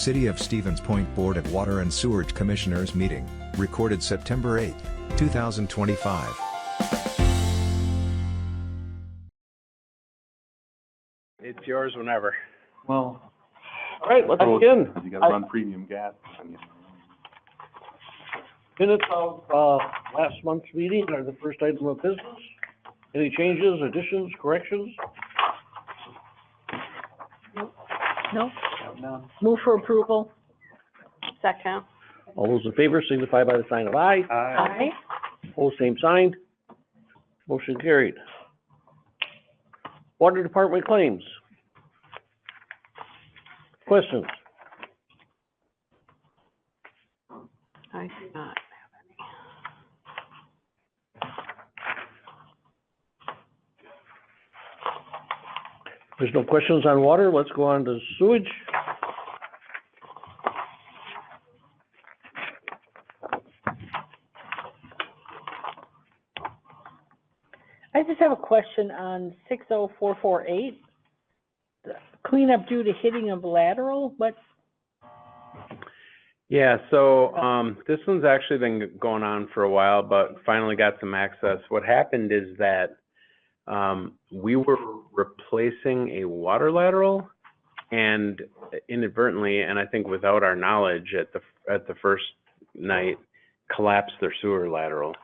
City of Stevens Point Board of Water and Sewerage Commissioners meeting, recorded September 8, 2025. It's yours whenever. Well, All right, let's begin. you gotta run premium gas. Minutes of, last month's meeting are the first item of business. Any changes, additions, corrections? No. Move for approval. Second. All those in favor signify by the sign of aye. Aye. Opposed, same sign. Motion carried. Water Department claims. Questions? I do not. There's no questions on water, let's go on to sewage. I just have a question on 60448. Cleanup due to hitting of lateral, but Yeah, so, this one's actually been going on for a while, but finally got some access. What happened is that, we were replacing a water lateral and inadvertently, and I think without our knowledge at the first night, collapsed their sewer lateral.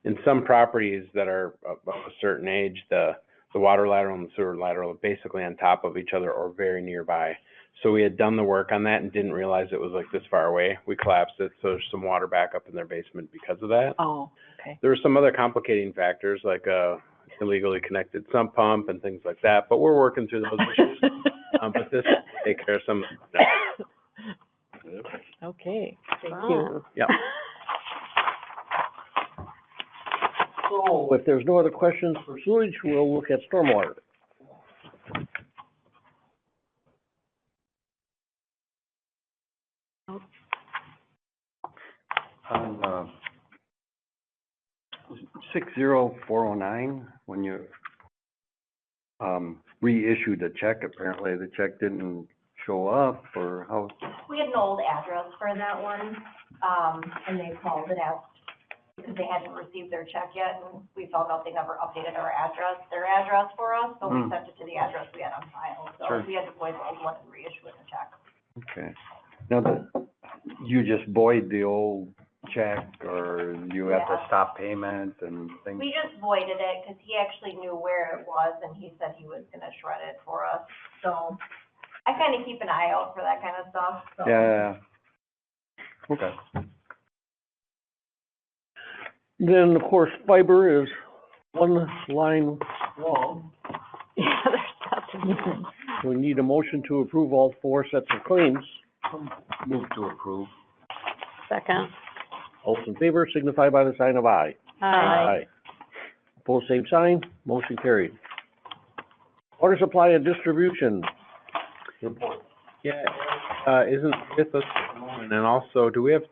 In some properties that are of a certain age, the water lateral and the sewer lateral are basically on top of each other or very nearby. So we had done the work on that and didn't realize it was like this far away. We collapsed it, so there's some water backup in their basement because of that. oh, okay. There were some other complicating factors like illegally connected sump pump and things like that, but we're working through those issues. But this will take care of some. Okay, thank you. Yep. So if there's no other questions for sewage, we'll look at stormwater. On, 60409, when you, reissued the check, apparently the check didn't show up, or how? We had an old address for that one, and they called and asked, because they hadn't received their check yet, and we found out they never updated their address for us, so we sent it to the address we had on file, Sure. so we had to void the old one and reissue it a check. Okay. Now, you just void the old check, or you have to Yeah. stop payment and things? We just voided it, because he actually knew where it was, and he said he was gonna shred it for us, so I kinda keep an eye out for that kind of stuff, so. Yeah. Okay. Then, of course, fiber is one line long. Yeah, there's nothing. We need a motion to approve all four sets of claims. Move to approve. Second. All those in favor signify by the sign of aye. Aye. Opposed, same sign, motion carried. Water supply and distribution report. Yeah, isn't with us at the moment, and also, do we have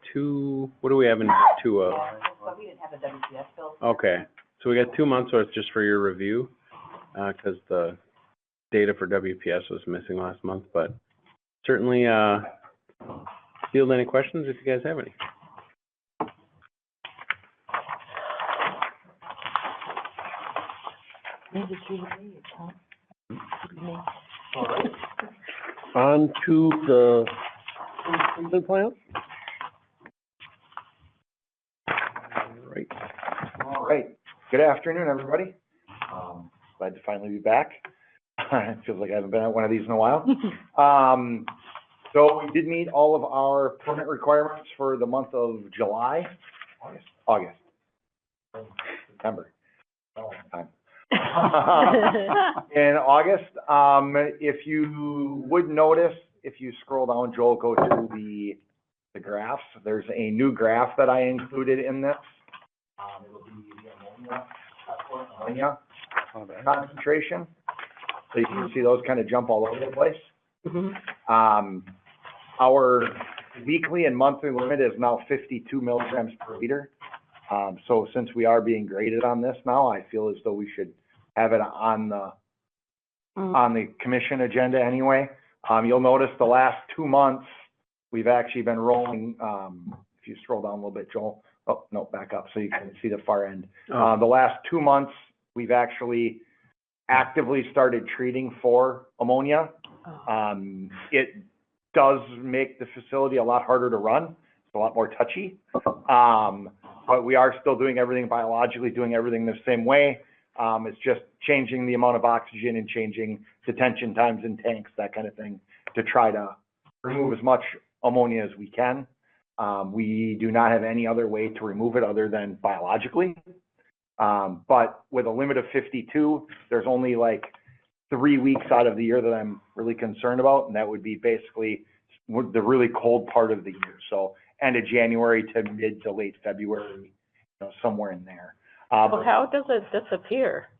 what do we have in two of? Yeah, but we didn't have a WPS bill. Okay, so we got 2 months worth just for your review, because the data for WPS was missing last month, but certainly, field any questions if you guys have any. Maybe she agreed, huh? All right. On to the treatment plant. All right. Good afternoon, everybody. Glad to finally be back. It feels like I haven't been at one of these in a while. So we did meet all of our permit requirements for the month of July, August, September. Oh, time. In August, if you would notice, if you scroll down, Joel, go to the graphs. There's a new graph that I included in this. It'll be the ammonia concentration. So you can see those kind of jump all over the place. Our weekly and monthly limit is now 52 milligrams per liter. So since we are being graded on this now, I feel as though we should have it on the commission agenda anyway. You'll notice the last 2 months, we've actually been rolling, if you scroll down a little bit, Joel, oh, no, back up so you can see the far end. The last 2 months, we've actually actively started treating for ammonia. It does make the facility a lot harder to run. It's a lot more touchy. But we are still doing everything biologically, doing everything the same way. It's just changing the amount of oxygen and changing detention times in tanks, that kind of thing, to try to remove as much ammonia as we can. We do not have any other way to remove it other than biologically. But with a limit of 52, there's only like 3 weeks out of the year that I'm really concerned about, and that would be basically the really cold part of the year. So end of January to mid to late February, somewhere in there. Well, how does it disappear?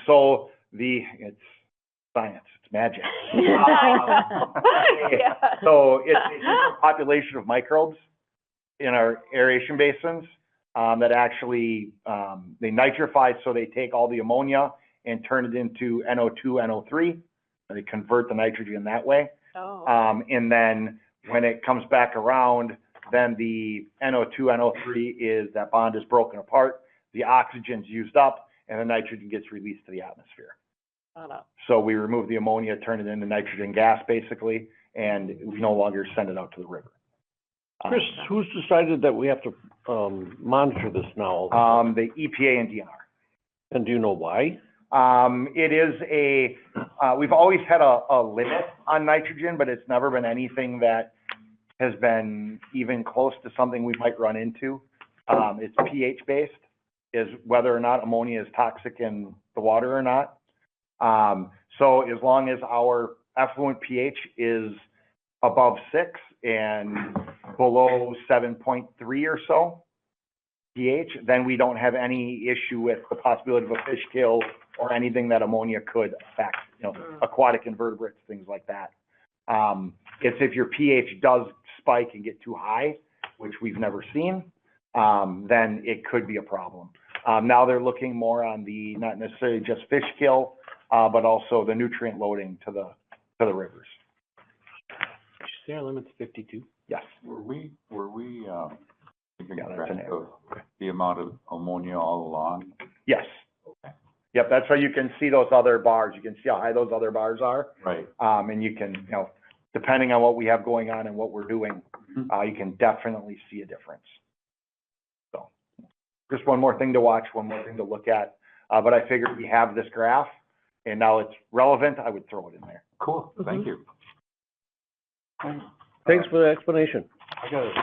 So it's science, it's magic. So it's a population of microbes in our aeration basins that actually, they nitrify, so they take all the ammonia and turn it into NO2, NO3, and they convert the nitrogen that way. And then when it comes back around, then the NO2, NO3 is, that bond is broken apart, the oxygen's used up, and the nitrogen gets released to the atmosphere. So we remove the ammonia, turn it into nitrogen gas, basically, and we no longer send it out to the river. Chris, who's decided that we have to, monitor this now? The EPA and DNR. And do you know why? It is we've always had a limit on nitrogen, but it's never been anything that has been even close to something we might run into. It's pH based, is whether or not ammonia is toxic in the water or not. So as long as our effluent pH is above 6 and below 7.3 or so pH, then we don't have any issue with the possibility of a fish kill or anything that ammonia could affect, aquatic invertebrates, things like that. It's if your pH does spike and get too high, which we've never seen, then it could be a problem. Now they're looking more on the, not necessarily just fish kill, but also the nutrient loading to the rivers. Did you say our limit's 52? Yes. Were we keeping Yeah, that's track an of the amount of ammonia all along? Yes. Okay. Yep, that's why you can see those other bars. You can see how high those other bars are. Right. And you can, depending on what we have going on and what we're doing, you can definitely see a difference. So just one more thing to watch, one more thing to look at. But I figured we have this graph and now it's relevant, I would throw it in there. Cool, thank you. Thanks for the explanation. I got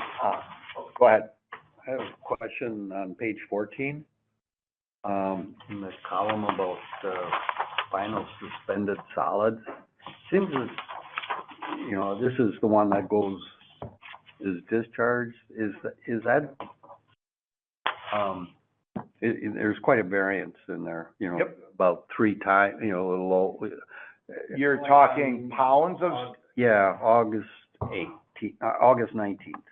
Go ahead. I have a question on page 14. In the column about final suspended solids. Seems as, this is the one that goes, is discharged. Is that, there's quite a variance in there, Yep. about 3 times, a little low. You're talking pounds of? Yeah, August 19th,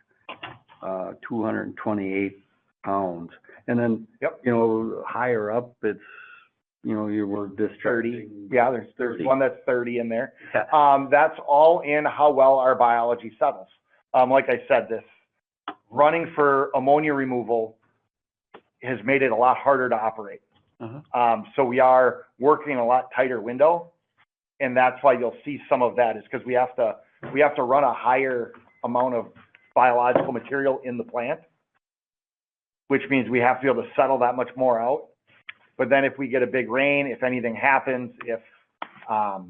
228 pounds. And then, Yep. higher up, it's, you were 30. discharging. Yeah, there's 30. one that's 30 in there. Yeah. That's all in how well our biology settles. Like I said, this running for ammonia removal has made it a lot harder to operate. So we are working a lot tighter window, and that's why you'll see some of that is because we have to run a higher amount of biological material in the plant, which means we have to be able to settle that much more out. But then if we get a big rain, if anything happens, if our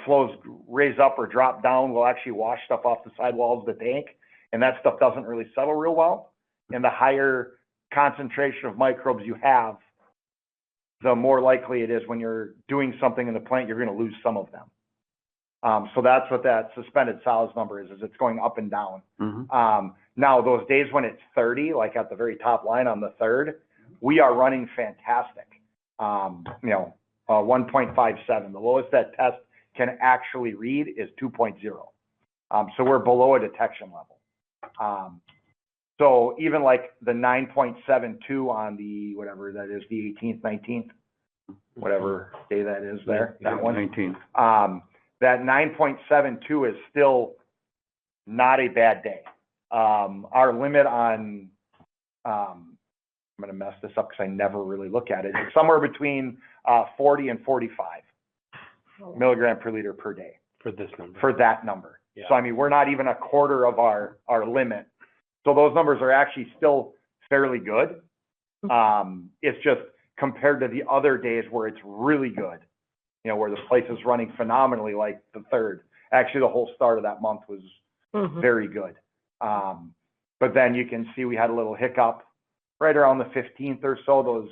flows raise up or drop down, we'll actually wash stuff off the sidewalls of the tank, and that stuff doesn't really settle real well. And the higher concentration of microbes you have, the more likely it is when you're doing something in the plant, you're going to lose some of them. So that's what that suspended solids number is it's going up and down. Now, those days when it's 30, like at the very top line on the 3rd, we are running fantastic. 1.57. The lowest that test can actually read is 2.0. So we're below a detection level. So even like the 9.72 on the, whatever that is, the 18th, 19th, whatever day that is there, that one. 19. that 9.72 is still not a bad day. Our limit on, I'm gonna mess this up because I never really look at it. It's somewhere between 40 and 45 milligram per liter per day For this number. for that number. Yeah. So I mean, we're not even a quarter of our limit. So those numbers are actually still fairly good. It's just compared to the other days where it's really good, you know, where the place is running phenomenally, like the 3rd. Actually, the whole start of that month was very good. But then you can see we had a little hiccup right around the 15th or so. Those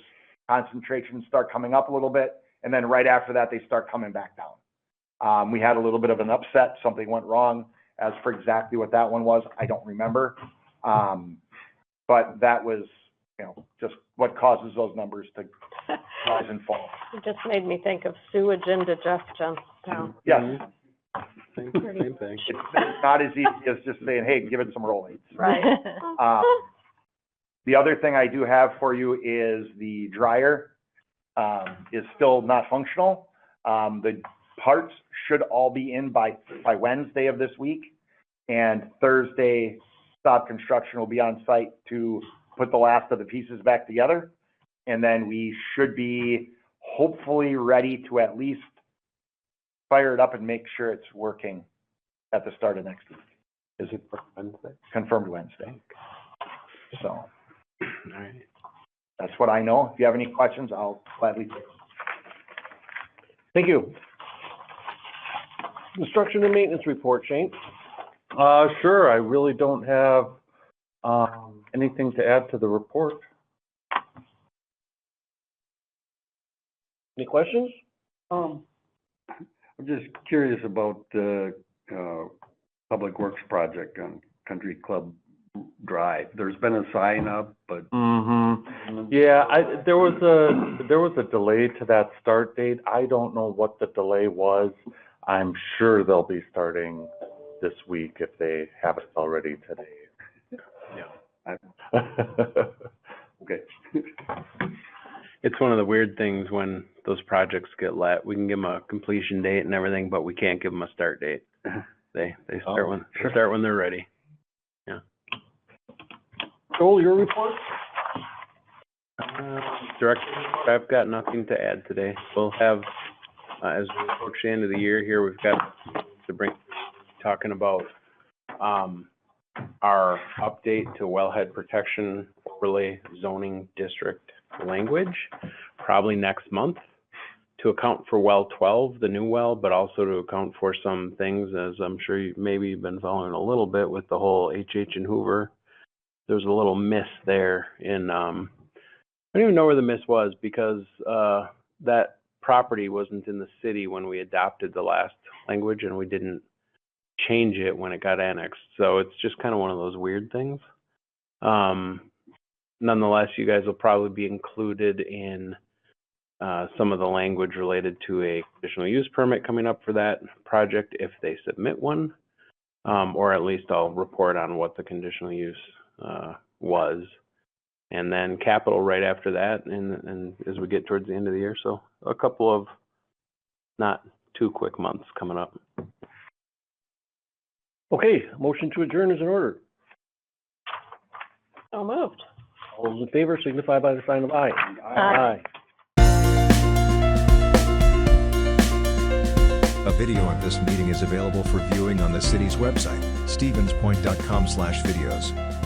concentrations start coming up a little bit, and then right after that, they start coming back down. We had a little bit of an upset. Something went wrong. As for exactly what that one was, I don't remember. But that was, you know, just what causes those numbers to rise and fall. It just made me think of sewage indigestion, so. Yes, Same thing. it's not as easy as just saying, hey, give it some Rolaids. Right. The other thing I do have for you is the dryer is still not functional. The parts should all be in by Wednesday of this week, and Thursday, Stop Construction will be on site to put the last of the pieces back together, and then we should be hopefully ready to at least fire it up and make sure it's working at the start of next week. Is it for Wednesday? Confirmed Wednesday. So All right. that's what I know. If you have any questions, I'll gladly take them. Thank you. Construction and maintenance report, Shane. Sure, I really don't have, anything to add to the report. Any questions? I'm just curious about the, Public Works project on Country Club Drive. There's been a sign up, but. Yeah, there was a delay to that start date. I don't know what the delay was. I'm sure they'll be starting this week if they haven't already today. Yeah. Okay. It's one of the weird things when those projects get let. We can give them a completion date and everything, but we can't give them a start date. They start when they're ready. Yeah. Joel, your report? Director, I've got nothing to add today. We'll have, as we approach the end of the year here, we've got to bring, talking about, our update to wellhead protection overlay zoning district language, probably next month, to account for well 12, the new well, but also to account for some things, as I'm sure you maybe you've been following a little bit with the whole HH and Hoover. There's a little miss there in, I don't even know where the miss was, because that property wasn't in the city when we adopted the last language, and we didn't change it when it got annexed. So it's just kind of one of those weird things. Nonetheless, you guys will probably be included in some of the language related to a conditional use permit coming up for that project if they submit one, or at least I'll report on what the conditional use was. And then capital right after that, and as we get towards the end of the year. So a couple of not too quick months coming up. Okay, motion to adjourn is in order. So moved. All those in favor signify by the sign of aye. Aye. A video of this meeting is available for viewing on the city's website, stevenspoint.com/videos.